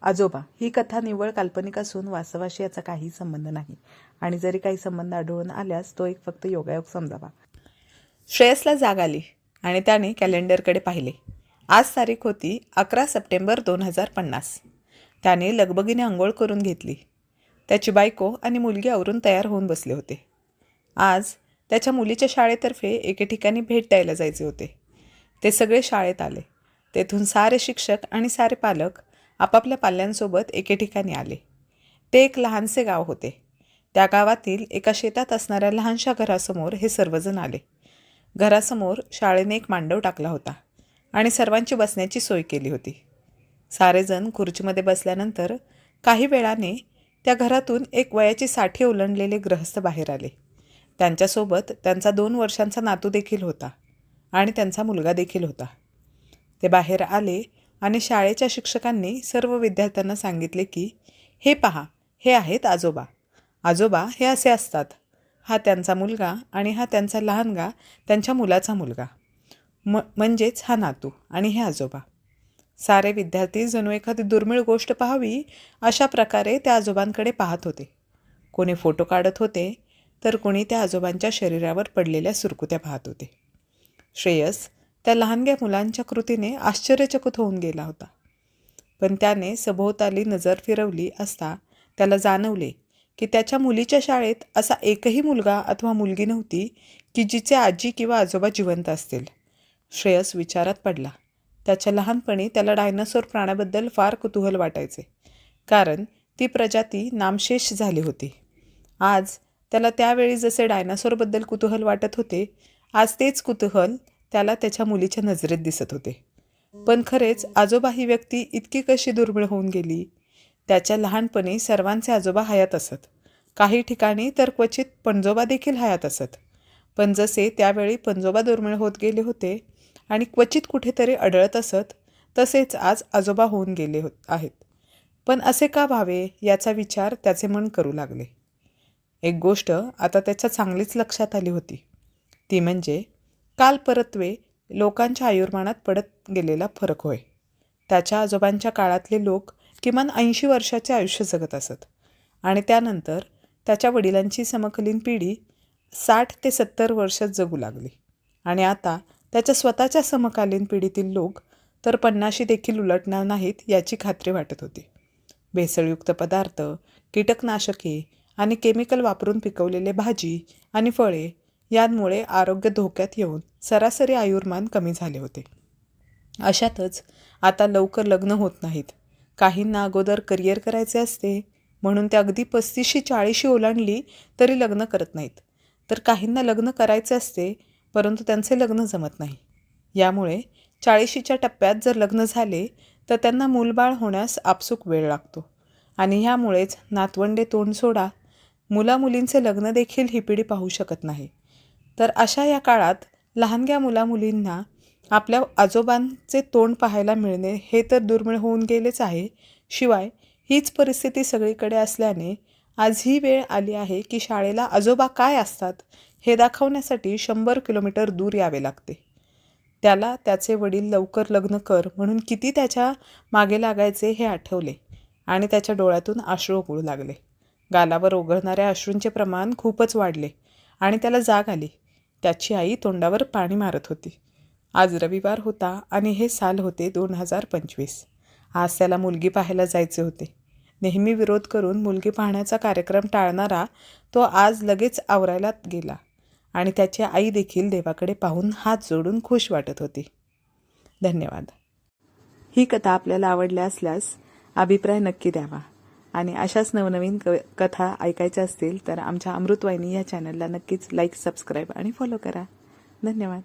आजोबा ही कथा निव्वळ काल्पनिक असून वास्तवाशी याचा काही संबंध नाही आणि जरी काही संबंध आढळून आल्यास तो एक फक्त योगायोग समजावा. श्रेयसला जाग आली आणि त्याने कॅलेंडरकडे पाहिले. आज तारीख होती 11 सप्टेंबर 2050. त्याने लगबगीने आंघोळ करून घेतली. त्याची बायको आणि मुलगी आवरून तयार होऊन बसले होते. आज त्याच्या मुलीच्या शाळेतर्फे एके ठिकाणी भेट द्यायला जायचे होते. ते सगळे शाळेत आले. तेथून सारे शिक्षक आणि सारे पालक आपापल्या पाल्यांसोबत एके ठिकाणी आले. ते एक लहानसे गाव होते. त्या गावातील एका शेतात असणाऱ्या लहानशा घरासमोर हे सर्वजण आले. घरासमोर शाळेने एक मांडव टाकला होता आणि सर्वांची बसण्याची सोय केली होती. सारेजण खुर्चीमध्ये बसल्यानंतर काही वेळाने त्या घरातून एक वयाची 60 ओलांडलेले गृहस्थ बाहेर आले. त्यांच्यासोबत त्यांचा 2 वर्षांचा नातू देखील होता आणि त्यांचा मुलगा देखील होता. ते बाहेर आले आणि शाळेच्या शिक्षकांनी सर्व विद्यार्थ्यांना सांगितले की हे पहा, हे आहेत आजोबा. आजोबा हे असे असतात. हा त्यांचा मुलगा आणि हा त्यांचा लहानगा त्यांच्या मुलाचा मुलगा, म्हणजेच हा नातू आणि हे आजोबा. सारे विद्यार्थी जणू एखादी दुर्मिळ गोष्ट पाहावी अशा प्रकारे त्या आजोबांकडे पाहत होते. कोणी फोटो काढत होते तर कोणी त्या आजोबांच्या शरीरावर पडलेल्या सुरकुत्या पाहत होते. श्रेयस त्या लहानग्या मुलांच्या कृतीने आश्चर्यचकित होऊन गेला होता. पण त्याने सभोवताली नजर फिरवली असता त्याला जाणवले की त्याच्या मुलीच्या शाळेत असा एकही मुलगा अथवा मुलगी नव्हती की जिचे आजी किंवा आजोबा जिवंत असतील. श्रेयस विचारात पडला. त्याच्या लहानपणी त्याला डायनासोर प्राण्याबद्दल फार कुतूहल वाटायचे, कारण ती प्रजाती नामशेष झाली होती. आज त्याला त्यावेळी जसे डायनासोरबद्दल कुतूहल वाटत होते, आज तेच कुतूहल त्याला त्याच्या मुलीच्या नजरेत दिसत होते. पण खरेच आजोबा ही व्यक्ती इतकी कशी दुर्मिळ होऊन गेली? त्याच्या लहानपणी सर्वांचे आजोबा हयात असत. काही ठिकाणी तर क्वचित पणजोबा देखील हयात असत. पण जसे त्यावेळी पणजोबा दुर्मिळ होत गेले होते आणि क्वचित कुठेतरी आढळत असत, तसेच आज आजोबा होऊन गेले आहेत. पण असे का व्हावे याचा विचार त्याचे मन करू लागले. एक गोष्ट आता त्याच्या चांगलीच लक्षात आली होती. ती म्हणजे कालपरत्वे लोकांच्या आयुर्मानात पडत गेलेला फरक होय. त्याच्या आजोबांच्या काळातले लोक किमान 80 वर्षाचे आयुष्य जगत असत आणि त्यानंतर त्याच्या वडिलांची समकालीन पिढी 60 ते 70 वर्षात जगू लागली आणि आता त्याच्या स्वतःच्या समकालीन पिढीतील लोक तर 50 देखील उलटणार नाहीत याची खात्री वाटत होती. भेसळयुक्त पदार्थ, कीटकनाशके आणि केमिकल वापरून पिकवलेले भाजी आणि फळे यांमुळे आरोग्य धोक्यात येऊन सरासरी आयुर्मान कमी झाले होते. अशातच आता लवकर लग्न होत नाहीत. काहींना अगोदर करिअर करायचे असते म्हणून ते अगदी 35-40 ओलांडली तरी लग्न करत नाहीत, तर काहींना लग्न करायचे असते परंतु त्यांचे लग्न जमत नाही. यामुळे 40च्या टप्प्यात जर लग्न झाले तर त्यांना मूलबाळ होण्यास आपसूक वेळ लागतो आणि ह्यामुळेच नातवंडे तोंड सोडा, मुलामुलींचे लग्न देखील ही पिढी पाहू शकत नाही. तर अशा या काळात लहानग्या मुलामुलींना आपल्या आजोबांचे तोंड पाहायला मिळणे हे तर दुर्मिळ होऊन गेलेच आहे. शिवाय हीच परिस्थिती सगळीकडे असल्याने आज ही वेळ आली आहे की शाळेला आजोबा काय असतात हे दाखवण्यासाठी 100 किलोमीटर दूर यावे लागते. त्याला त्याचे वडील लवकर लग्न कर म्हणून किती त्याच्या मागे लागायचे हे आठवले आणि त्याच्या डोळ्यातून अश्रू गळू लागले. गालावर ओघळणाऱ्या अश्रूंचे प्रमाण खूपच वाढले आणि त्याला जाग आली. त्याची आई तोंडावर पाणी मारत होती. आज रविवार होता आणि हे साल होते 2025. आज त्याला मुलगी पाहायला जायचे होते. नेहमी विरोध करून मुलगी पाहण्याचा कार्यक्रम टाळणारा तो आज लगेच आवरायला गेला आणि त्याची आई देखील देवाकडे पाहून हात जोडून खुश वाटत होती. धन्यवाद. ही कथा आपल्याला आवडल्या असल्यास अभिप्राय नक्की द्यावा आणि अशाच नवनवीन कथा ऐकायच्या असतील तर आमच्या अमृतवाहिनी या चॅनलला नक्कीच लाईक, सबस्क्राईब आणि फॉलो करा. धन्यवाद.